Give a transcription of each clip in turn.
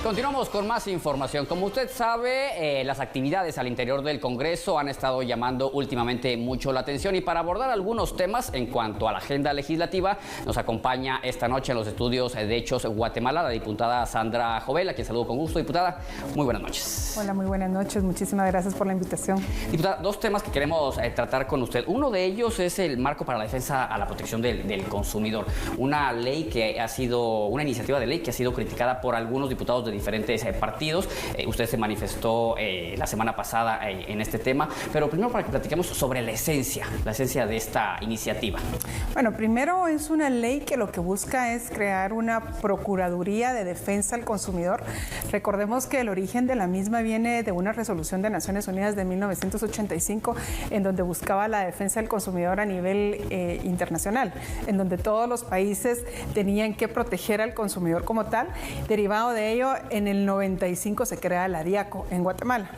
Continuamos con más información. Como usted sabe, las actividades al interior del Congreso han estado llamando últimamente mucho la atención, y para abordar algunos temas en cuanto a la agenda legislativa nos acompaña esta noche en los estudios de Hechos Guatemala la diputada Sandra Jovel, a quien saludo con gusto. Diputada, muy buenas noches. Hola, muy buenas noches. Muchísimas gracias por la invitación. Diputada, dos temas que queremos tratar con usted. Uno de ellos es el marco para la defensa a la protección del consumidor. Una ley que ha sido, una iniciativa de ley que ha sido criticada por algunos diputados de diferentes partidos. Usted se manifestó la semana pasada en este tema, pero primero para que platiquemos sobre la esencia de esta iniciativa. Bueno, primero es una ley que lo que busca es crear una Procuraduría de Defensa al Consumidor. Recordemos que el origen de la misma viene de una resolución de Naciones Unidas de 1985, en donde buscaba la defensa del consumidor a nivel internacional, en donde todos los países tenían que proteger al consumidor como tal. Derivado de ello, en el 95 se crea la DIACO en Guatemala.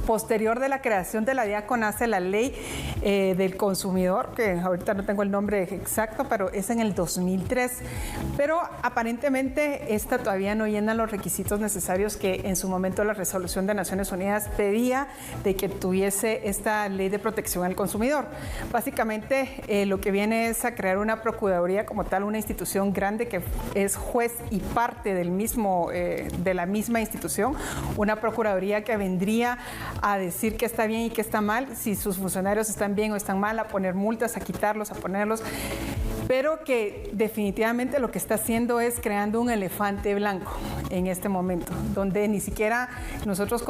Posterior de la creación de la DIACO nace la ley del consumidor, que ahorita no tengo el nombre exacto, pero es en el 2003. Pero aparentemente esta todavía no llena los requisitos necesarios que en su momento la resolución de Naciones Unidas pedía de que tuviese esta ley de protección al consumidor. Básicamente lo que viene es a crear una procuraduría como tal, una institución grande que es juez y parte del mismo, de la misma institución, una procuraduría que vendría a decir qué está bien y qué está mal, si sus funcionarios están bien o están mal, a poner multas, a quitarlos, a ponerlos, pero que definitivamente lo que está haciendo es creando un elefante blanco en este momento, donde ni siquiera nosotros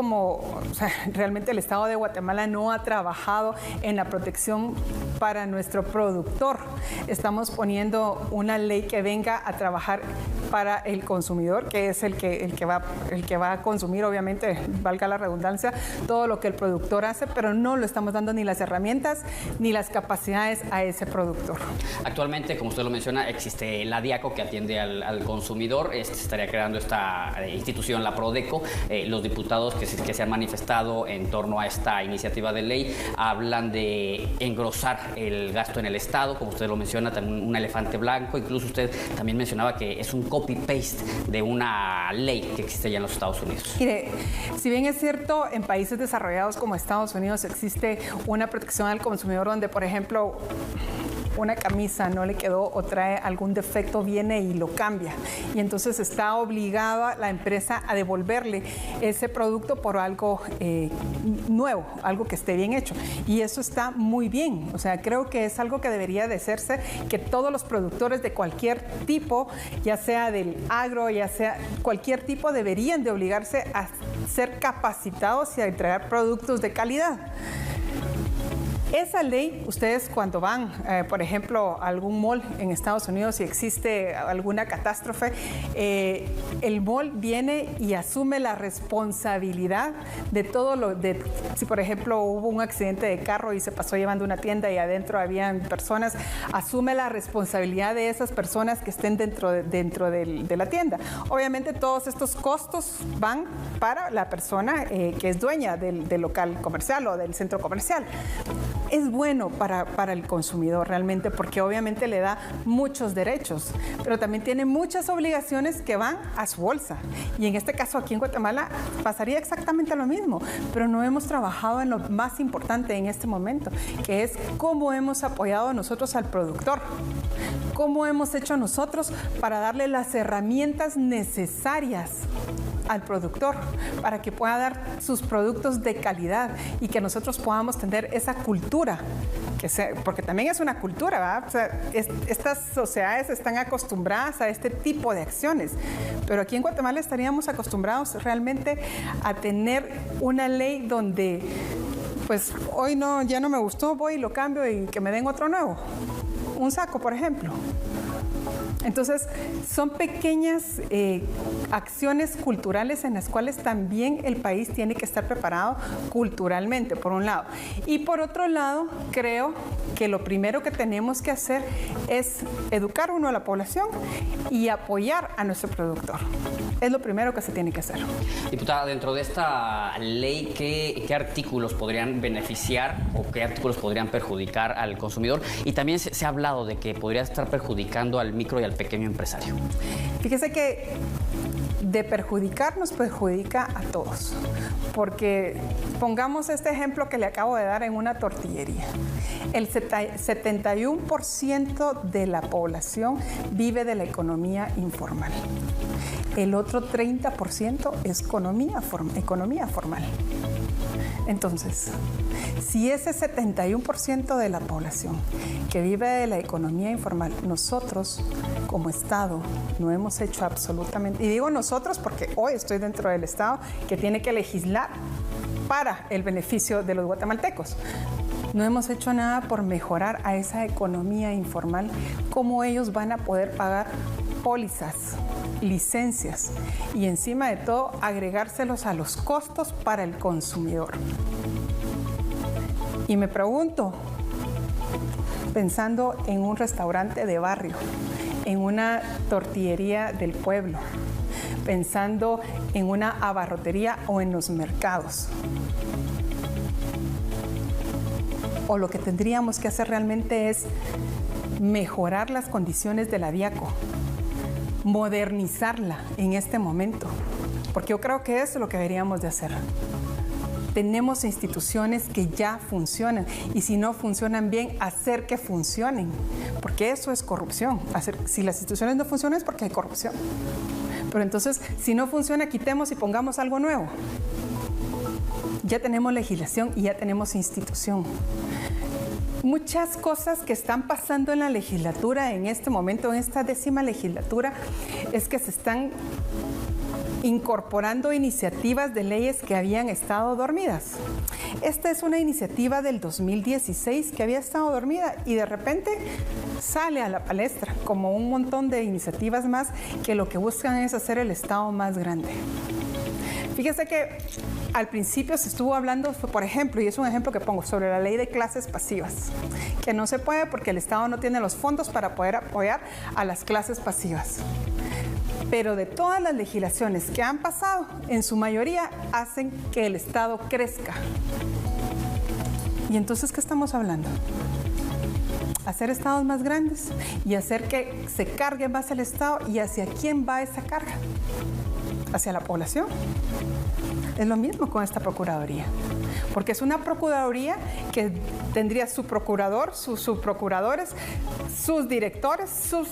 realmente el Estado de Guatemala no ha trabajado en la protección para nuestro productor. Estamos poniendo una ley que venga a trabajar para el consumidor, que es el que va a consumir, obviamente, valga la redundancia, todo lo que el productor hace, pero no le estamos dando ni las herramientas ni las capacidades a ese productor. Actualmente, como usted lo menciona, existe la DIACO que atiende al consumidor. Se estaría creando esta institución, la Prodeco. Los diputados que se han manifestado en torno a esta iniciativa de ley hablan de engrosar el gasto en el Estado, como usted lo menciona, también un elefante blanco. Incluso usted también mencionaba que es un copy-paste de una ley que existe ya en los Estados Unidos. Mire, si bien es cierto, en países desarrollados como Estados Unidos existe una protección al consumidor donde, por ejemplo, una camisa no le quedó o trae algún defecto, viene y lo cambia. Y entonces está obligada la empresa a devolverle ese producto por algo nuevo, algo que esté bien hecho. Y eso está muy bien. O sea, creo que es algo que debería de hacerse, que todos los productores de cualquier tipo, ya sea del agro, ya sea cualquier tipo, deberían de obligarse a ser capacitados y a entregar productos de calidad. Esa ley, ustedes cuando van, por ejemplo, a algún mall en Estados Unidos y existe alguna catástrofe, el mall viene y asume la responsabilidad de todo si por ejemplo hubo un accidente de carro y se pasó llevando una tienda y adentro habían personas, asume la responsabilidad de esas personas que estén dentro de la tienda. Obviamente todos estos costos van para la persona que es dueña del local comercial o del centro comercial. Es bueno para el consumidor realmente, porque obviamente le da muchos derechos, pero también tiene muchas obligaciones que van a su bolsa. Y en este caso aquí en Guatemala pasaría exactamente lo mismo, pero no hemos trabajado en lo más importante en este momento, que es cómo hemos apoyado nosotros al productor, cómo hemos hecho nosotros para darle las herramientas necesarias al productor para que pueda dar sus productos de calidad y que nosotros podamos tener esa cultura, porque también es una cultura, ¿verdad? O sea, estas sociedades están acostumbradas a este tipo de acciones, pero aquí en Guatemala estaríamos acostumbrados realmente a tener una ley donde, pues, hoy no, ya no me gustó, voy y lo cambio y que me den otro nuevo, un saco, por ejemplo. Entonces, son pequeñas acciones culturales en las cuales también el país tiene que estar preparado culturalmente, por un lado. Y por otro lado, creo que lo primero que tenemos que hacer es educar a la población y apoyar a nuestro productor. Es lo primero que se tiene que hacer. Diputada, dentro de esta ley, ¿qué artículos podrían beneficiar o qué artículos podrían perjudicar al consumidor? Y también se ha hablado de que podría estar perjudicando al micro y al pequeño empresario. Fíjese que de perjudicar, nos perjudica a todos. Porque pongamos este ejemplo que le acabo de dar en una tortillería. El 71% de la población vive de la economía informal. El otro 30% es economía formal. Entonces, si ese 71% de la población que vive de la economía informal, nosotros como Estado no hemos hecho absolutamente, y digo nosotros porque hoy estoy dentro del Estado que tiene que legislar para el beneficio de los guatemaltecos. No hemos hecho nada por mejorar a esa economía informal, cómo ellos van a poder pagar pólizas, licencias y encima de todo agregárselos a los costos para el consumidor. Y me pregunto, pensando en un restaurante de barrio, en una tortillería del pueblo, pensando en una abarrotería o en los mercados, o lo que tendríamos que hacer realmente es mejorar las condiciones de la DIACO, modernizarla en este momento, porque yo creo que eso es lo que deberíamos de hacer. Tenemos instituciones que ya funcionan y si no funcionan bien, hacer que funcionen, porque eso es corrupción. Si las instituciones no funcionan es porque hay corrupción. Pero entonces, si no funciona, quitemos y pongamos algo nuevo. Ya tenemos legislación y ya tenemos institución. Muchas cosas que están pasando en la legislatura en este momento, en esta 10ª legislatura, es que se están incorporando iniciativas de leyes que habían estado dormidas. Esta es una iniciativa del 2016 que había estado dormida y de repente sale a la palestra, como un montón de iniciativas más que lo que buscan es hacer el Estado más grande. Fíjese que al principio se estuvo hablando, por ejemplo, y es un ejemplo que pongo, sobre la ley de clases pasivas, que no se puede porque el Estado no tiene los fondos para poder apoyar a las clases pasivas. Pero de todas las legislaciones que han pasado, en su mayoría hacen que el Estado crezca. ¿Y entonces qué estamos hablando? Hacer estados más grandes y hacer que se cargue más el Estado. ¿Y hacia quién va esa carga? ¿Hacia la población? Es lo mismo con esta Procuraduría, porque es una Procuraduría que tendría su procurador, sus subprocuradores, sus directores, sus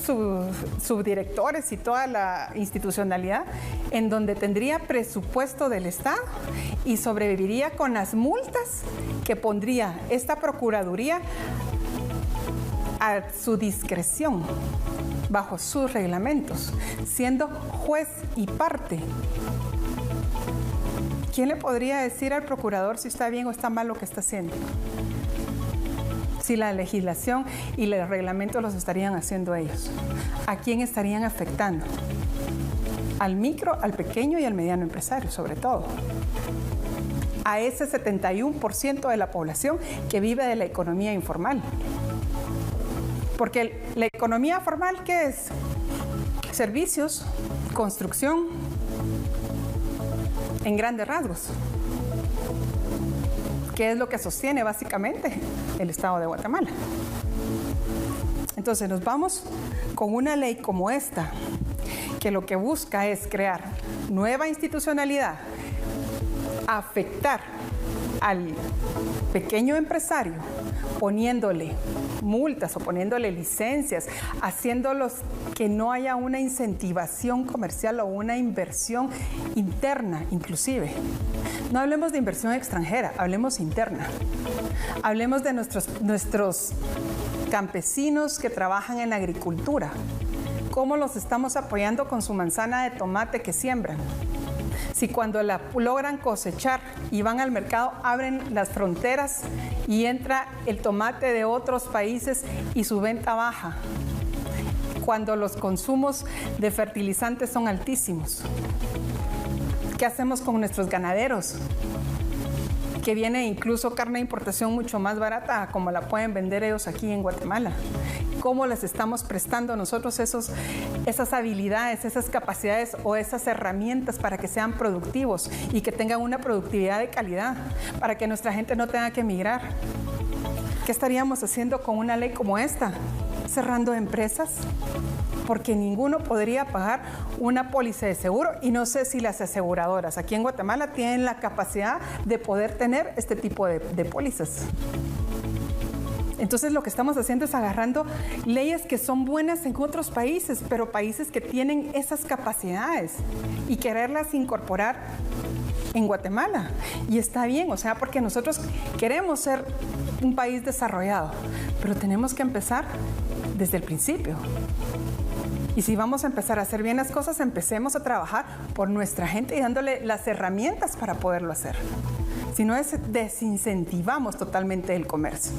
subdirectores y toda la institucionalidad, en donde tendría presupuesto del Estado y sobreviviría con las multas que pondría esta Procuraduría a su discreción, bajo sus reglamentos, siendo juez y parte. ¿Quién le podría decir al procurador si está bien o está mal lo que está haciendo? Si la legislación y los reglamentos los estarían haciendo ellos. ¿A quién estarían afectando? Al micro, al pequeño y al mediano empresario, sobre todo. A ese 71% de la población que vive de la economía informal. Porque la economía formal, ¿qué es? Servicios, construcción, en grandes rasgos. ¿Qué es lo que sostiene básicamente el Estado de Guatemala? Entonces nos vamos con una ley como esta, que lo que busca es crear nueva institucionalidad, afectar al pequeño empresario, poniéndole multas o poniéndole licencias, haciéndolos que no haya una incentivación comercial o una inversión interna inclusive. No hablemos de inversión extranjera, hablemos interna. Hablemos de nuestros campesinos que trabajan en la agricultura. ¿Cómo los estamos apoyando con su manzana de tomate que siembran? Si cuando la logran cosechar y van al mercado, abren las fronteras y entra el tomate de otros países y su venta baja. Cuando los consumos de fertilizantes son altísimos. ¿Qué hacemos con nuestros ganaderos? Que viene incluso carne de importación mucho más barata, como la pueden vender ellos aquí en Guatemala. ¿Cómo les estamos prestando nosotros esas habilidades, esas capacidades o esas herramientas para que sean productivos y que tengan una productividad de calidad, para que nuestra gente no tenga que emigrar? ¿Qué estaríamos haciendo con una ley como esta? ¿Cerrando empresas? porque ninguno podría pagar una póliza de seguro, y no sé si las aseguradoras aquí en Guatemala tienen la capacidad de poder tener este tipo de pólizas. Entonces lo que estamos haciendo es agarrando leyes que son buenas en otros países, pero países que tienen esas capacidades, y quererlas incorporar en Guatemala. Y está bien, o sea, porque nosotros queremos ser un país desarrollado, pero tenemos que empezar desde el principio. Y si vamos a empezar a hacer bien las cosas, empecemos a trabajar por nuestra gente y dándole las herramientas para poderlo hacer. Si no, desincentivamos totalmente el comercio.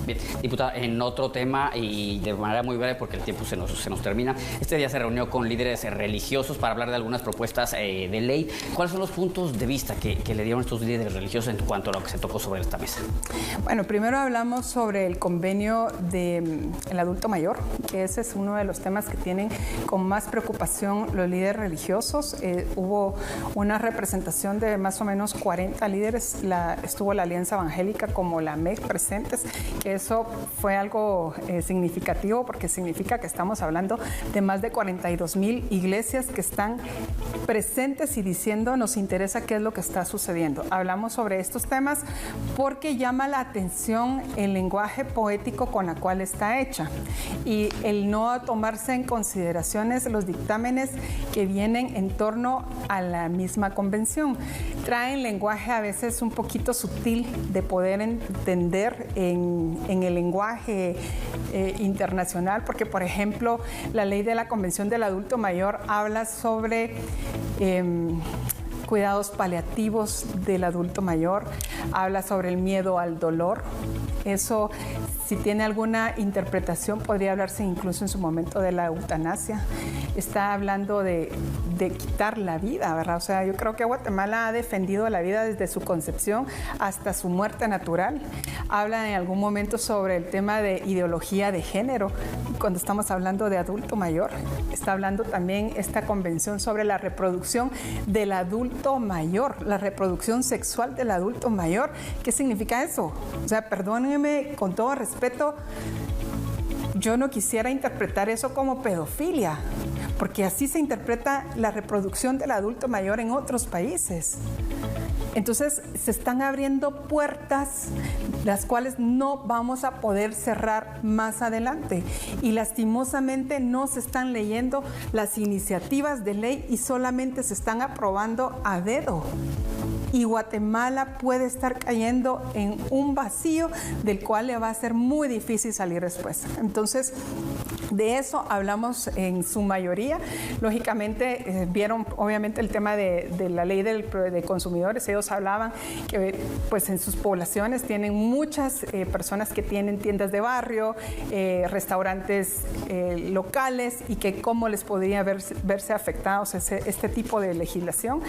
Bien, diputada, en otro tema y de manera muy breve porque el tiempo se nos termina, este día se reunió con líderes religiosos para hablar de algunas propuestas de ley. ¿Cuáles son los puntos de vista que le dieron estos líderes religiosos en cuanto a lo que se tocó sobre esta mesa? Bueno, primero hablamos sobre el convenio del adulto mayor, que ese es uno de los temas que tienen con más preocupación los líderes religiosos. Hubo una representación de más o menos 40 líderes, estuvo la Alianza Evangélica como la MEC presentes, que eso fue algo significativo, porque significa que estamos hablando de más de 42,000 iglesias que están presentes y diciendo nos interesa qué es lo que está sucediendo. Hablamos sobre estos temas porque llama la atención el lenguaje poético con la cual está hecha y el no tomarse en consideraciones los dictámenes que vienen en torno a la misma convención. Traen lenguaje a veces un poquito sutil de poder entender en el lenguaje internacional, porque por ejemplo la ley de la Convención del Adulto Mayor habla sobre cuidados paliativos del adulto mayor, habla sobre el miedo al dolor. Eso, si tiene alguna interpretación, podría hablarse incluso en su momento de la eutanasia. Está hablando de quitar la vida, ¿verdad? O sea, yo creo que Guatemala ha defendido la vida desde su concepción hasta su muerte natural. Habla en algún momento sobre el tema de ideología de género, cuando estamos hablando de adulto mayor. Está hablando también esta convención sobre la reproducción del adulto mayor, la reproducción sexual del adulto mayor. ¿Qué significa eso? O sea, perdónenme con todo respeto, yo no quisiera interpretar eso como pedofilia, porque así se interpreta la reproducción del adulto mayor en otros países. Entonces se están abriendo puertas las cuales no vamos a poder cerrar más adelante, y lastimosamente no se están leyendo las iniciativas de ley y solamente se están aprobando a dedo. Y Guatemala puede estar cayendo en un vacío del cual le va a ser muy difícil salir después. Entonces, de eso hablamos en su mayoría. Lógicamente, vieron obviamente el tema de la ley de consumidores. Ellos hablaban que pues, en sus poblaciones tienen muchas personas que tienen tiendas de barrio, restaurantes locales, y que cómo les podría verse afectados este tipo de legislación.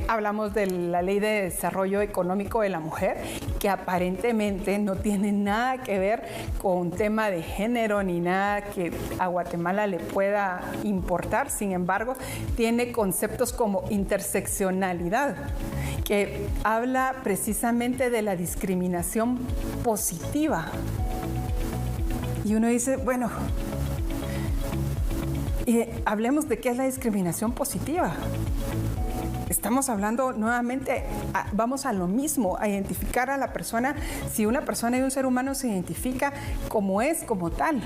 Hablamos de la Ley de Desarrollo Económico de la Mujer, que aparentemente no tiene nada que ver con un tema de género ni nada que a Guatemala le pueda importar. Sin embargo, tiene conceptos como interseccionalidad, que habla precisamente de la discriminación positiva. Y uno dice, bueno, hablemos de qué es la discriminación positiva. Estamos hablando nuevamente, vamos a lo mismo, a identificar a la persona. Si una persona y un ser humano se identifica como es, como tal,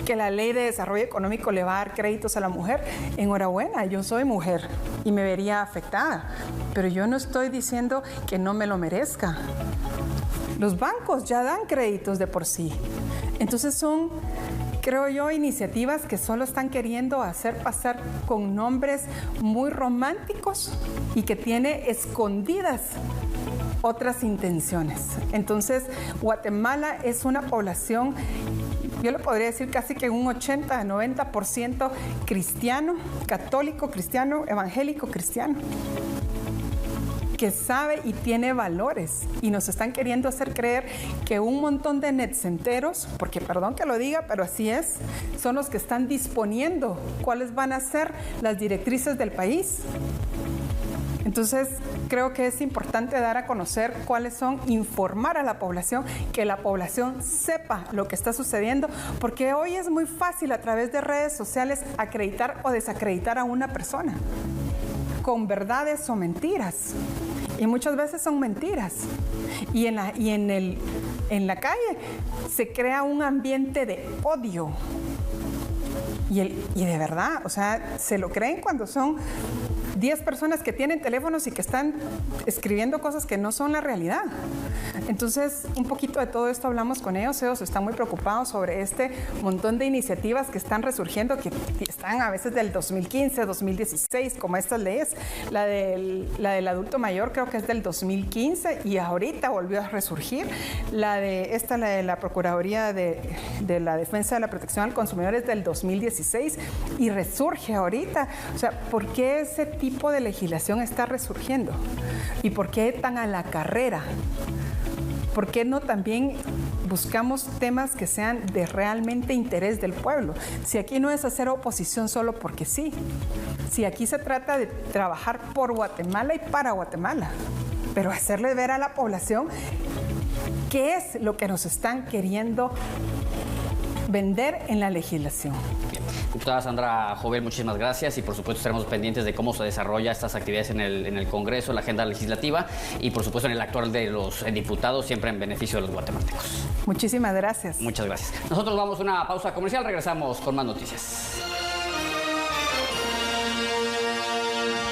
que la Ley de Desarrollo Económico le va a dar créditos a la mujer, enhorabuena, yo soy mujer y me vería afectada, pero yo no estoy diciendo que no me lo merezca. Los bancos ya dan créditos de por sí. Entonces son, creo yo, iniciativas que solo están queriendo hacer pasar con nombres muy románticos y que tiene escondidas otras intenciones. Entonces, Guatemala es una población, yo le podría decir casi que un 80-90% cristiano, católico cristiano, evangélico cristiano, que sabe y tiene valores, y nos están queriendo hacer creer que un montón de netcenteros, porque perdón que lo diga, pero así es, son los que están disponiendo cuáles van a ser las directrices del país. Entonces, creo que es importante dar a conocer cuáles son, informar a la población, que la población sepa lo que está sucediendo, porque hoy es muy fácil a través de redes sociales acreditar o desacreditar a una persona con verdades o mentiras. Y muchas veces son mentiras. Y en la calle se crea un ambiente de odio. Y de verdad, o sea, se lo creen cuando son 10 personas que tienen teléfonos y que están escribiendo cosas que no son la realidad. Entonces, un poquito de todo esto hablamos con ellos. Ellos están muy preocupados sobre este montón de iniciativas que están resurgiendo, que están a veces del 2015, 2016, como estas leyes. La del adulto mayor creo que es del 2015 y ahorita volvió a resurgir. La de la Procuraduría de la Defensa de la Protección al Consumidor es del 2016 y resurge ahorita. O sea, ¿por qué ese tipo de legislación está resurgiendo? ¿Y por qué tan a la carrera? ¿Por qué no también buscamos temas que sean de realmente interés del pueblo? Si aquí no es hacer oposición solo porque sí. Si aquí se trata de trabajar por Guatemala y para Guatemala, pero hacerle ver a la población qué es lo que nos están queriendo vender en la legislación. Diputada Sandra Jovel, muchísimas gracias y por supuesto estaremos pendientes de cómo se desarrolla estas actividades en el Congreso, la agenda legislativa y por supuesto en el actual de los diputados, siempre en beneficio de los guatemaltecos. Muchísimas gracias. Muchas gracias. Nosotros vamos a una pausa comercial, regresamos con más noticias.